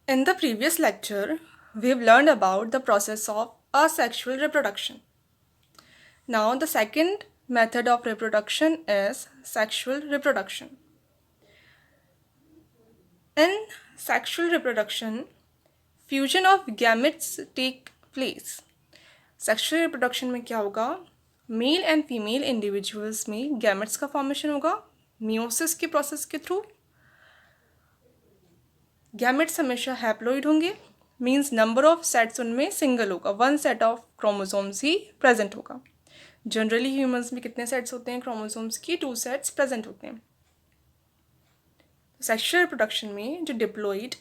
In the previous lecture, we've learned about the process of asexual reproduction. Now, the second method of reproduction is sexual reproduction. In sexual reproduction, fusion of gametes take place. Sexual reproduction में क्या होगा? Mail and female individuals में gametes का formation होगा meiosis के process के through. Gametes हमेशा haploid होंगे, मीन्स नंबर ऑफ सेट्स उनमें सिंगल होगा, one set of chromosomes he present होगा. जनरली ह्यूमंस में कितने सेट्स होते हैं क्रोमोसोम्स की? 2 सेट्स प्रेजेंट होते हैं. सेक्शुअल रिप्रोडक्शन में जो डिप्लॉइड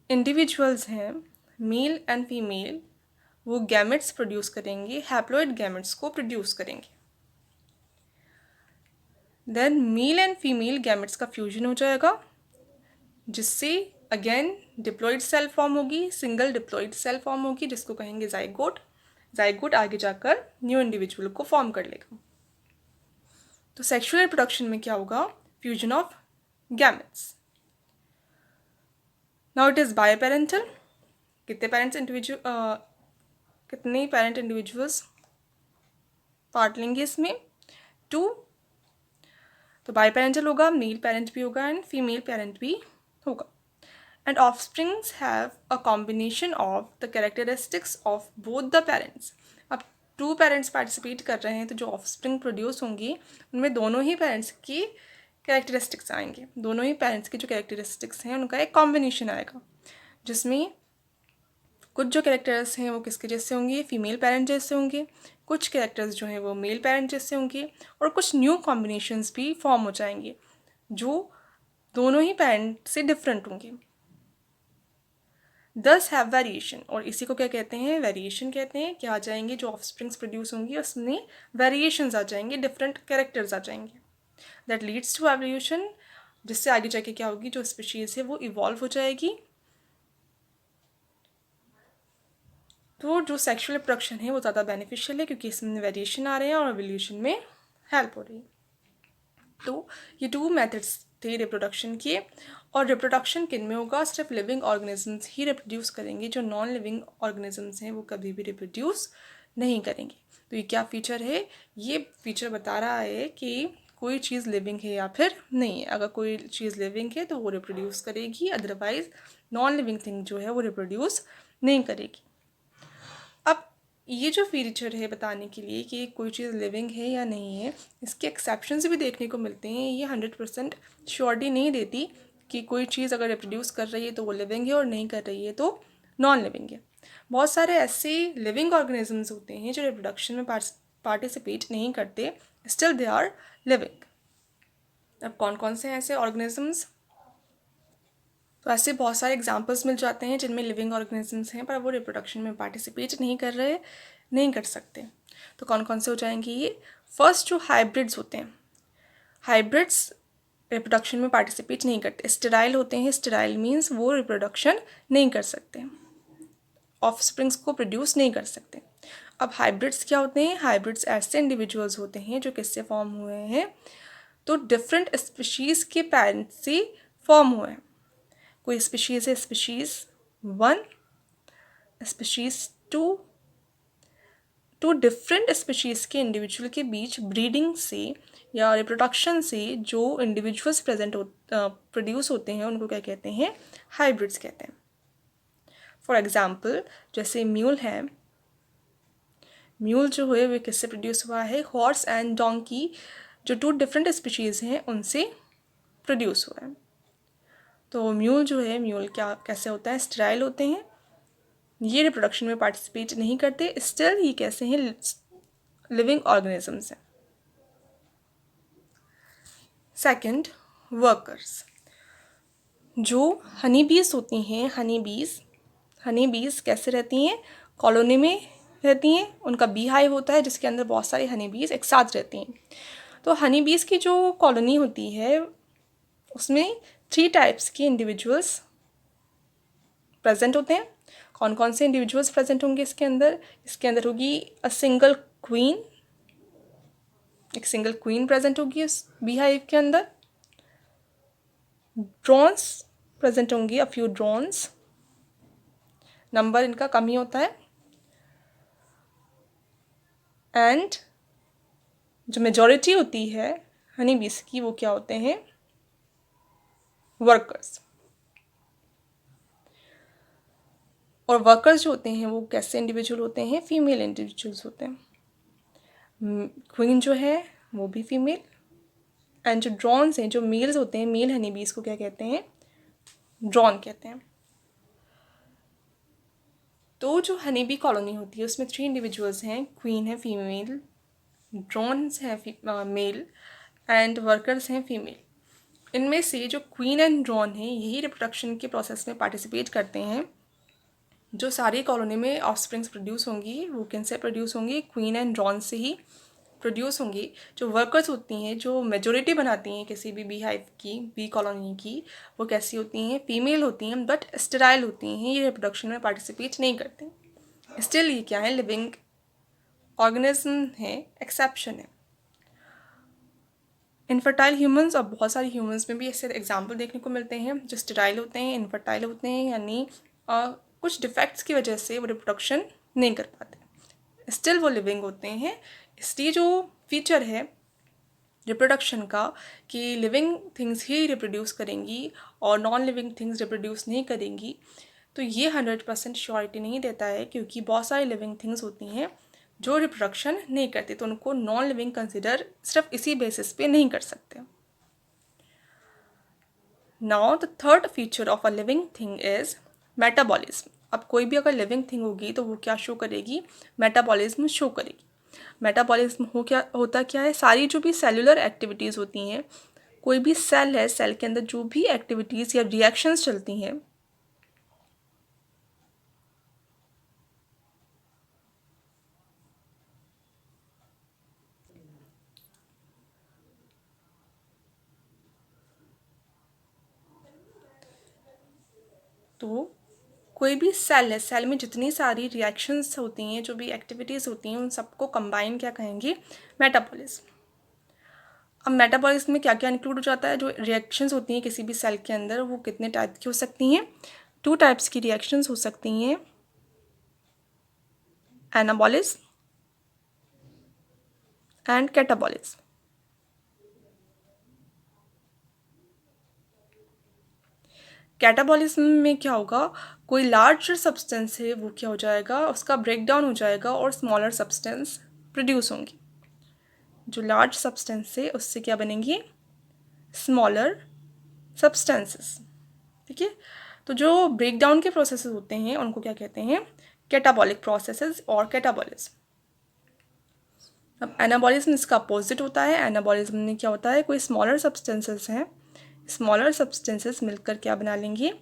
इंडिविजुअल्स हैं, मेल एंड फीमेल, वो गैमेट्स प्रोड्यूस करेंगे, हैप्लॉइड गैमेट्स को प्रोड्यूस करेंगे. Then male and female gametes का फ्यूजन हो जाएगा, जिससे अगेन डिप्लॉइड सेल फॉर्म होगी, सिंगल डिप्लॉइड सेल फॉर्म होगी, जिसको कहेंगे जाइगोट. जाइगोट आगे जाकर न्यू इंडिविजुअल को फॉर्म कर लेगा. तो सेक्सुअल रिप्रोडक्शन में क्या होगा? Fusion of gametes. Now it is biparental. कितने पेरेंट इंडिविजुअल्स पार्ट लेंगे इसमें? 2. तो बायोपेरेंटल होगा, मेल पेरेंट भी होगा एंड फीमेल पेरेंट भी होगा. And offsprings have a combination of the characteristics of both the parents. अब 2 पेरेंट्स पार्टिसिपेट कर रहे हैं, तो जो ऑफस्प्रिंग प्रोड्यूस होंगी उनमें दोनों ही पेरेंट्स की कैरेक्टरिस्टिक्स आएंगे. दोनों ही पेरेंट्स की जो कैरेक्टरिस्टिक्स हैं उनका एक कॉम्बिनेशन आएगा, जिसमें कुछ जो कैरेक्टर्स हैं वो किसके जैसे होंगे? फीमेल पेरेंट जैसे होंगे. कुछ कैरेक्टर्स जो हैं वो मेल पेरेंट जैसे होंगे, और कुछ न्यू कॉम्बिनेशंस भी फॉर्म हो जाएंगे जो दोनों ही पेरेंट से डिफरेंट होंगे. दस हैव वेरिएशन, और इसी को क्या कहते हैं? वेरिएशन कहते हैं. क्या आ जाएंगे? जो ऑफस्प्रिंग्स प्रोड्यूस होंगी उसमें वेरिएशंस आ जाएंगे, डिफरेंट कैरेक्टर्स आ जाएंगे. दैट लीड्स टू एवोल्यूशन, जिससे आगे जाके क्या होगी? जो स्पीशीज़ है वो इवॉल्व हो जाएगी. तो जो सेक्शुअल रिप्रोडक्शन है वो ज़्यादा बेनिफिशियल है, क्योंकि इसमें वेरिएशन आ रहे हैं और एवोल्यूशन में हेल्प हो रही है. तो ये 2 मेथड्स थे रिप्रोडक्शन के. और रिप्रोडक्शन किन में होगा? सिर्फ लिविंग ऑर्गेनिजम्स ही रिप्रोड्यूस करेंगे. जो नॉन लिविंग ऑर्गेनिजम्स हैं वो कभी भी रिप्रोड्यूस नहीं करेंगे. तो ये क्या फीचर है? ये फीचर बता रहा है कि कोई चीज़ लिविंग है या फिर नहीं है. अगर कोई चीज़ लिविंग है तो वो रिप्रोड्यूस करेगी, अदरवाइज नॉन लिविंग थिंग जो है वो रिप्रोड्यूस नहीं करेगी. अब ये जो फीचर है बताने के लिए कि कोई चीज़ लिविंग है या नहीं है, इसके एक्सेप्शंस भी देखने को मिलते हैं. ये 100% श्योरिटी नहीं देती कि कोई चीज़ अगर रिप्रोड्यूस कर रही है तो वो लिविंग है और नहीं कर रही है तो नॉन लिविंग है. बहुत सारे ऐसे लिविंग ऑर्गेनिजम्स होते हैं जो रिप्रोडक्शन में पार्टिसिपेट नहीं करते, स्टिल दे आर लिविंग. अब कौन कौन से हैं ऐसे ऑर्गेनिजम्स? तो ऐसे बहुत सारे एग्जांपल्स मिल जाते हैं जिनमें लिविंग ऑर्गेनिजम्स हैं पर वो रिप्रोडक्शन में पार्टिसिपेट नहीं कर रहे, नहीं कर सकते. तो कौन कौन से हो जाएंगे ये? फर्स्ट जो हाइब्रिड्स होते हैं. हाइब्रिड्स रिप्रोडक्शन में पार्टिसिपेट नहीं करते, स्टेराइल होते हैं. स्टेराइल मीन्स वो रिप्रोडक्शन नहीं कर सकते, ऑफस्प्रिंग्स को प्रोड्यूस नहीं कर सकते. अब हाइब्रिड्स क्या होते हैं? हाइब्रिड्स ऐसे इंडिविजुअल्स होते हैं जो किससे फॉर्म हुए हैं? तो डिफरेंट स्पीशीज़ के पेरेंट्स से फॉर्म हुए हैं. कोई स्पीशीज़ है species 1, species 2. Two different species के इंडिविजुअल के बीच ब्रीडिंग से या रिप्रोडक्शन से जो इंडिविजुअल्स प्रोड्यूस होते हैं उनको क्या कहते हैं? हाइब्रिड्स कहते हैं. फॉर एग्जाम्पल जैसे म्यूल है. म्यूल जो है वो किससे प्रोड्यूस हुआ है? हॉर्स एंड डोंकी, जो 2 डिफरेंट स्पीशीज़ हैं उनसे प्रोड्यूस हुआ है. तो म्यूल जो है, म्यूल क्या कैसे होता है? स्टेराइल होते हैं. ये रिप्रोडक्शन में पार्टिसिपेट नहीं करते, स्टिल ये कैसे हैं? लिविंग ऑर्गेनिजम्स हैं. Second, workers. जो हनी बीज होती हैं, हनी बीज कैसे रहती हैं? कॉलोनी में रहती हैं. उनका बी हाइव होता है जिसके अंदर बहुत सारी हनी बीज एक साथ रहती हैं. तो हनी बीज की जो कॉलोनी होती है उसमें 3 टाइप्स के इंडिविजुअल्स प्रेजेंट होते हैं. कौन कौन से इंडिविजुअल्स प्रेजेंट होंगे इसके अंदर? इसके अंदर होगी अ सिंगल क्वीन, एक सिंगल क्वीन प्रेजेंट होगी उस बी हाइव के अंदर. ड्रोन्स प्रेजेंट होंगी अ फ्यू ड्रोन्स, नंबर इनका कम ही होता है, एंड जो मेजॉरिटी होती है हनी बीस की वो क्या होते हैं, वर्कर्स। और वर्कर्स जो होते हैं वो कैसे इंडिविजुअल होते हैं, फीमेल इंडिविजुअल्स होते हैं। क्वीन जो है वो भी फीमेल, एंड जो ड्रोन्स हैं, जो मेल्स होते हैं, मेल हनी बीस को क्या कहते हैं, ड्रोन कहते हैं। तो जो हनी बी कॉलोनी होती है उसमें 3 इंडिविजुअल्स हैं, क्वीन है फीमेल, ड्रोन्स हैं मेल, एंड वर्कर्स हैं फीमेल। इनमें से जो क्वीन एंड ड्रोन है यही रिप्रोडक्शन के प्रोसेस में पार्टिसिपेट करते हैं। जो सारी कॉलोनी में ऑफस्प्रिंग्स प्रोड्यूस होंगी वो किन से प्रोड्यूस होंगी, क्वीन एंड ड्रोन से ही प्रोड्यूस होंगी। जो वर्कर्स होती हैं, जो मेजोरिटी बनाती हैं किसी भी बी हाइव की, बी कॉलोनी की, वो कैसी होती हैं, फीमेल होती हैं, बट स्टेराइल होती हैं, ये रिप्रोडक्शन में पार्टिसिपेट नहीं करती। स्टिल ये क्या है, लिविंग ऑर्गेनिज्म है, एक्सेप्शन है। इनफर्टाइल ह्यूमंस और बहुत सारे ह्यूमंस में भी ऐसे एग्जाम्पल देखने को मिलते हैं जो स्टेराइल होते हैं, इनफर्टाइल होते हैं, यानी कुछ डिफेक्ट्स की वजह से वो रिप्रोडक्शन नहीं कर पाते, स्टिल वो लिविंग होते हैं। इसलिए जो फीचर है रिप्रोडक्शन का कि लिविंग थिंग्स ही रिप्रोड्यूस करेंगी और नॉन लिविंग थिंग्स रिप्रोड्यूस नहीं करेंगी, तो ये 100% श्योरिटी नहीं देता है, क्योंकि बहुत सारी लिविंग थिंग्स होती हैं जो रिप्रोडक्शन नहीं करती, तो उनको नॉन लिविंग कंसिडर सिर्फ इसी बेसिस पे नहीं कर सकते। Now the third feature of a living thing is metabolism. अब कोई भी अगर लिविंग थिंग होगी तो वो क्या शो करेगी, मेटाबॉलिज्म शो करेगी। मेटाबॉलिज्म होता क्या है, सारी जो भी सेलुलर एक्टिविटीज़ होती हैं, कोई भी सेल है, सेल के अंदर जो भी एक्टिविटीज़ या रिएक्शंस चलती हैं, तो कोई भी सेल है, सेल में जितनी सारी रिएक्शंस होती हैं, जो भी एक्टिविटीज़ होती हैं, उन सबको कंबाइन क्या कहेंगे, मेटाबॉलिज्म। अब मेटाबॉलिज्म में क्या क्या इंक्लूड हो जाता है, जो रिएक्शंस होती हैं किसी भी सेल के अंदर वो कितने टाइप की हो सकती हैं, 2 टाइप्स की रिएक्शंस हो सकती हैं, एनाबॉलिज्म एंड कैटाबॉलिज्म। कैटाबॉलिज्म में क्या होगा, कोई लार्ज सब्सटेंस है वो क्या हो जाएगा, उसका ब्रेक डाउन हो जाएगा और स्मॉलर सब्सटेंस प्रोड्यूस होंगी। जो लार्ज सब्सटेंस है उससे क्या बनेंगी, स्मॉलर सब्सटेंसेस। ठीक है, तो जो ब्रेक डाउन के प्रोसेसेस होते हैं उनको क्या कहते हैं, कैटाबॉलिक प्रोसेसेस और कैटाबॉलिज्म। अब एनाबॉलिज्म इसका अपोजिट होता है। एनाबॉलिज्म में क्या होता है, कोई स्मॉलर सब्सटेंसेस हैं, स्मॉलर सब्सटेंसेस मिलकर क्या बना लेंगे,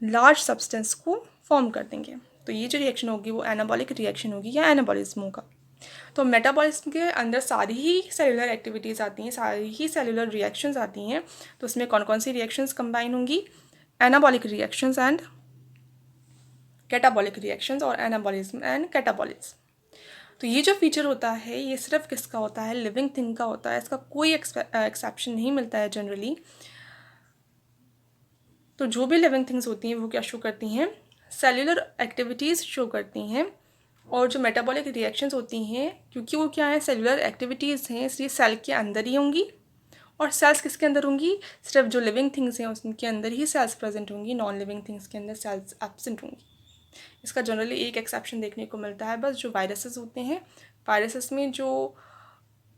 लार्ज सब्सटेंस को फॉर्म कर देंगे। तो ये जो रिएक्शन होगी वो एनाबॉलिक रिएक्शन होगी या एनाबॉलिज्म होगा। तो मेटाबॉलिज्म के अंदर सारी ही सेलुलर एक्टिविटीज़ आती हैं, सारी ही सेलुलर रिएक्शंस आती हैं। तो उसमें कौन कौन सी रिएक्शंस कंबाइन होंगी, anabolic reactions and catabolic reactions, और एनाबॉलिज्म एंड कैटाबॉलिज्म। तो ये जो फीचर होता है ये सिर्फ किसका होता है, लिविंग थिंग का होता है, इसका कोई एक्सेप्शन नहीं मिलता है जनरली। तो जो भी लिविंग थिंग्स होती हैं वो क्या शो करती हैं, सेल्युलर एक्टिविटीज़ शो करती हैं। और जो मेटाबॉलिक रिएक्शंस होती हैं, क्योंकि वो क्या है, सेल्युलर एक्टिविटीज़ हैं, इसलिए सेल के अंदर ही होंगी। और सेल्स किसके अंदर होंगी, सिर्फ जो लिविंग थिंग्स हैं उनके अंदर ही सेल्स प्रेजेंट होंगी, नॉन लिविंग थिंग्स के अंदर सेल्स एब्सेंट होंगी। इसका जनरली एक एक्सेप्शन देखने को मिलता है बस, जो वायरसेस होते हैं, वायरसेस में जो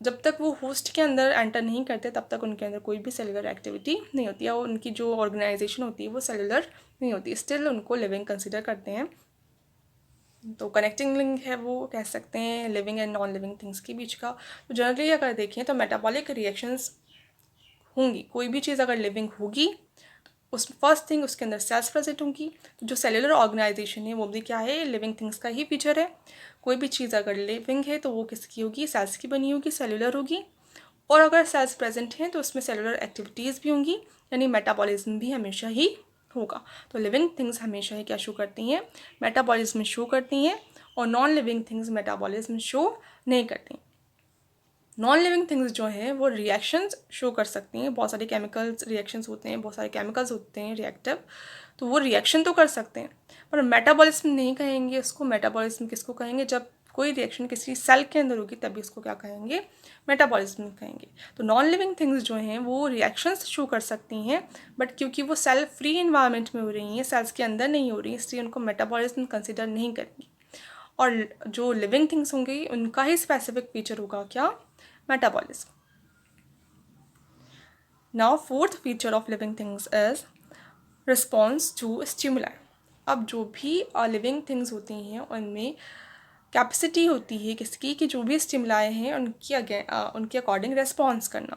जब तक वो होस्ट के अंदर एंटर नहीं करते तब तक उनके अंदर कोई भी सेलुलर एक्टिविटी नहीं होती है, और उनकी जो ऑर्गेनाइजेशन होती है वो सेलुलर नहीं होती, स्टिल उनको लिविंग कंसिडर करते हैं। तो कनेक्टिंग लिंक है वो कह सकते हैं living and non living things के बीच का। तो जनरली अगर देखें तो मेटाबॉलिक रिएक्शंस होंगी, कोई भी चीज़ अगर लिविंग होगी उस फर्स्ट थिंग उसके अंदर सेल्स प्रेजेंट होंगी। तो जो सेलुलर ऑर्गेनाइजेशन है वो भी क्या है, लिविंग थिंग्स का ही फीचर है। कोई भी चीज़ अगर लिविंग है तो वो किसकी होगी, सेल्स की बनी होगी, सेलुलर होगी। और अगर सेल्स प्रेजेंट हैं तो उसमें सेलुलर एक्टिविटीज़ भी होंगी, यानी मेटाबॉलिज्म भी हमेशा ही होगा। तो लिविंग थिंग्स हमेशा ही क्या शो करती हैं, मेटाबॉलिज्म शो करती हैं, और non living things metabolism show नहीं करती। नॉन लिविंग थिंग्स जो हैं वो रिएक्शंस शो कर सकती हैं, बहुत सारे केमिकल्स रिएक्शंस होते हैं, बहुत सारे केमिकल्स होते हैं रिएक्टिव, तो वो रिएक्शन तो कर सकते हैं, पर मेटाबॉलिज्म नहीं कहेंगे उसको। मेटाबॉलिज्म किसको कहेंगे? जब कोई रिएक्शन किसी सेल के अंदर होगी तभी उसको क्या कहेंगे? मेटाबॉलिज्म कहेंगे। तो नॉन लिविंग थिंग्स जो हैं वो रिएक्शंस शो कर सकती हैं, बट क्योंकि वो सेल फ्री इन्वायरमेंट में हो रही हैं, सेल्स के अंदर नहीं हो रही, इसलिए उनको मेटाबॉलिज्म कंसिडर नहीं करेंगे। और जो लिविंग थिंग्स होंगी उनका ही स्पेसिफिक फीचर होगा क्या? Metabolism. Now fourth feature of living things is response to stimuli. अब जो भी लिविंग थिंग्स होती हैं उनमें कैपेसिटी होती है किसकी कि जो भी स्टिमुलाई हैं उनके अकॉर्डिंग रेस्पॉन्स करना।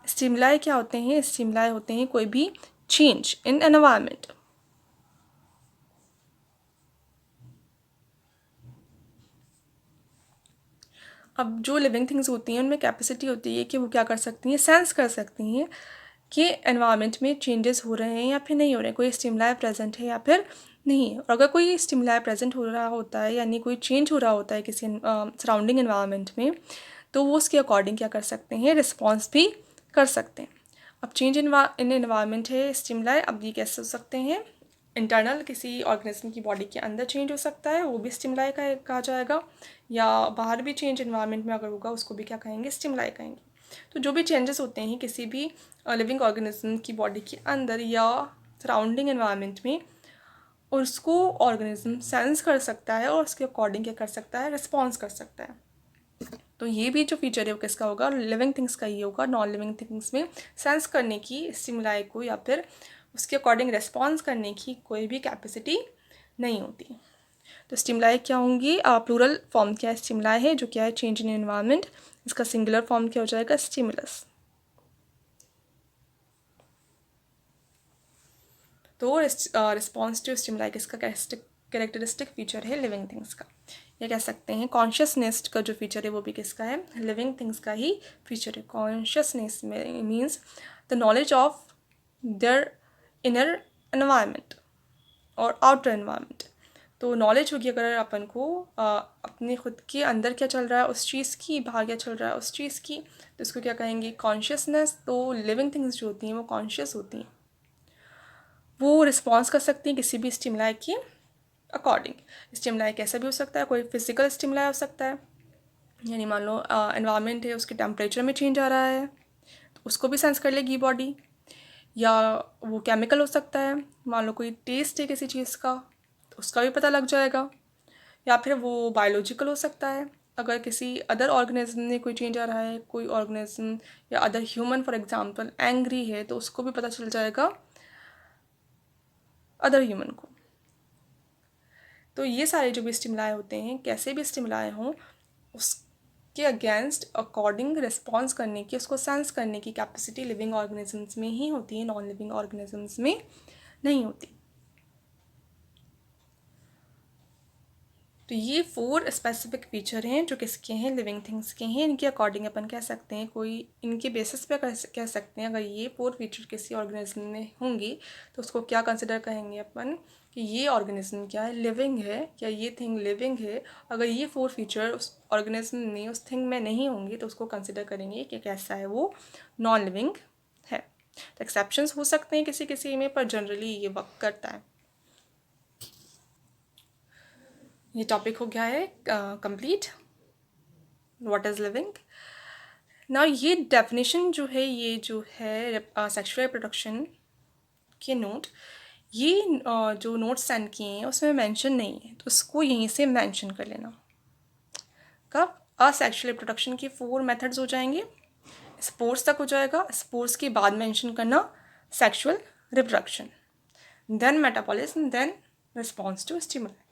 स्टिमुलाई क्या होते हैं? स्टिमुलाई होते हैं कोई भी चेंज इन एनवायरनमेंट। अब जो लिविंग थिंग्स होती हैं उनमें कैपेसिटी होती है कि वो क्या कर सकती हैं? सेंस कर सकती हैं कि एनवायरनमेंट में चेंजेस हो रहे हैं या फिर नहीं हो रहे हैं, कोई स्टिमुलाई प्रेजेंट है या फिर नहीं है। और अगर कोई स्टिमुलाई प्रेजेंट हो रहा होता है यानी कोई चेंज हो रहा होता है किसी सराउंडिंग एनवायरनमेंट में, तो वो उसके अकॉर्डिंग क्या कर सकते हैं? रिस्पॉन्स भी कर सकते हैं। अब चेंज इन एनवायरनमेंट है स्टिमुलाई, अब ये कैसे हो सकते हैं? इंटरनल किसी ऑर्गेनिज्म की बॉडी के अंदर चेंज हो सकता है, वो भी स्टिमुलाई का कहा जाएगा, या बाहर भी चेंज एनवायरनमेंट में अगर होगा उसको भी क्या कहेंगे? स्टिमुलाई कहेंगे। तो जो भी चेंजेस होते हैं किसी भी लिविंग ऑर्गेनिज्म की बॉडी के अंदर या सराउंडिंग एनवायरनमेंट में, उसको ऑर्गेनिज्म सेंस कर सकता है और उसके अकॉर्डिंग क्या कर सकता है? रिस्पॉन्स कर सकता है। तो ये भी जो फीचर है वो किसका होगा? लिविंग थिंग्स का ही होगा। नॉन लिविंग थिंग्स में सेंस करने की स्टिमुलाई को या फिर उसके अकॉर्डिंग रिस्पॉन्स करने की कोई भी कैपेसिटी नहीं होती। तो स्टिमुलाई क्या होंगी? प्लूरल फॉर्म क्या है? स्टिमुलाई है जो क्या है? Change in environment. इसका सिंगुलर फॉर्म क्या हो जाएगा? स्टिमुलस। तो रिस्पॉन्स टू स्टिमुलाई किसका कैरेक्टरिस्टिक फीचर है? लिविंग थिंग्स का। या कह सकते हैं कॉन्शियसनेस का जो फीचर है वो भी किसका है? लिविंग थिंग्स का ही फीचर है। Consciousness means the knowledge of their inner environment और आउटर एनवायरनमेंट। तो नॉलेज होगी अगर अपन को अपने खुद के अंदर क्या चल रहा है उस चीज़ की, बाहर क्या चल रहा है उस चीज़ की, तो इसको क्या कहेंगे? कॉन्शियसनेस। तो लिविंग थिंग्स जो होती हैं वो कॉन्शियस होती हैं, वो रिस्पॉन्स कर सकती हैं किसी भी स्टिमुलाई के अकॉर्डिंग। स्टिमुलाई कैसा भी हो सकता है, कोई फिजिकल स्टिमुलाई हो सकता है, यानी मान लो एनवायरनमेंट है उसके टेम्परेचर में चेंज आ रहा है तो उसको भी सेंस कर लेगी बॉडी, या वो केमिकल हो सकता है, मान लो कोई टेस्ट है किसी चीज़ का तो उसका भी पता लग जाएगा, या फिर वो बायोलॉजिकल हो सकता है, अगर किसी अदर ऑर्गेनिज्म में कोई चेंज आ रहा है, कोई ऑर्गेनिज्म या other human for example angry है तो उसको भी पता चल जाएगा अदर ह्यूमन को। तो ये सारे जो भी स्टिमुलाई होते हैं, कैसे भी स्टिमुलाई हों, उसके अगेंस्ट अकॉर्डिंग रिस्पॉन्स करने की, उसको सेंस करने की कैपेसिटी लिविंग ऑर्गेनिजम्स में ही होती है, नॉन लिविंग ऑर्गेनिजम्स में नहीं होती। तो ये 4 स्पेसिफिक फीचर हैं जो किसके हैं? लिविंग थिंग्स के हैं। इनके अकॉर्डिंग अपन कह सकते हैं, कोई इनके बेसिस पे कह सकते हैं अगर ये 4 फीचर किसी ऑर्गेनिज्म में होंगी तो उसको क्या कंसिडर कहेंगे अपन कि ये ऑर्गेनिज्म क्या है? लिविंग है, या ये थिंग लिविंग है। अगर ये 4 फीचर उस ऑर्गेनिज्म में, उस थिंग में नहीं होंगी तो उसको कंसिडर करेंगे कि कैसा है? वो नॉन लिविंग है। तो एक्सेप्शंस हो सकते हैं किसी किसी में, पर जनरली ये वर्क करता है। ये टॉपिक हो गया है कंप्लीट, व्हाट इज़ लिविंग। ना ये डेफिनेशन जो है, ये जो है सेक्सुअल रिप्रोडक्शन के नोट, ये जो नोट्स सेंड किए हैं उसमें मेंशन नहीं है, तो उसको यहीं से मेंशन कर लेना। कब? असेक्सुअल रिप्रोडक्शन के 4 मेथड्स हो जाएंगे, स्पोर्स तक हो जाएगा, स्पोर्स के बाद मेंशन करना sexual reproduction, then metabolism, then response to stimuli.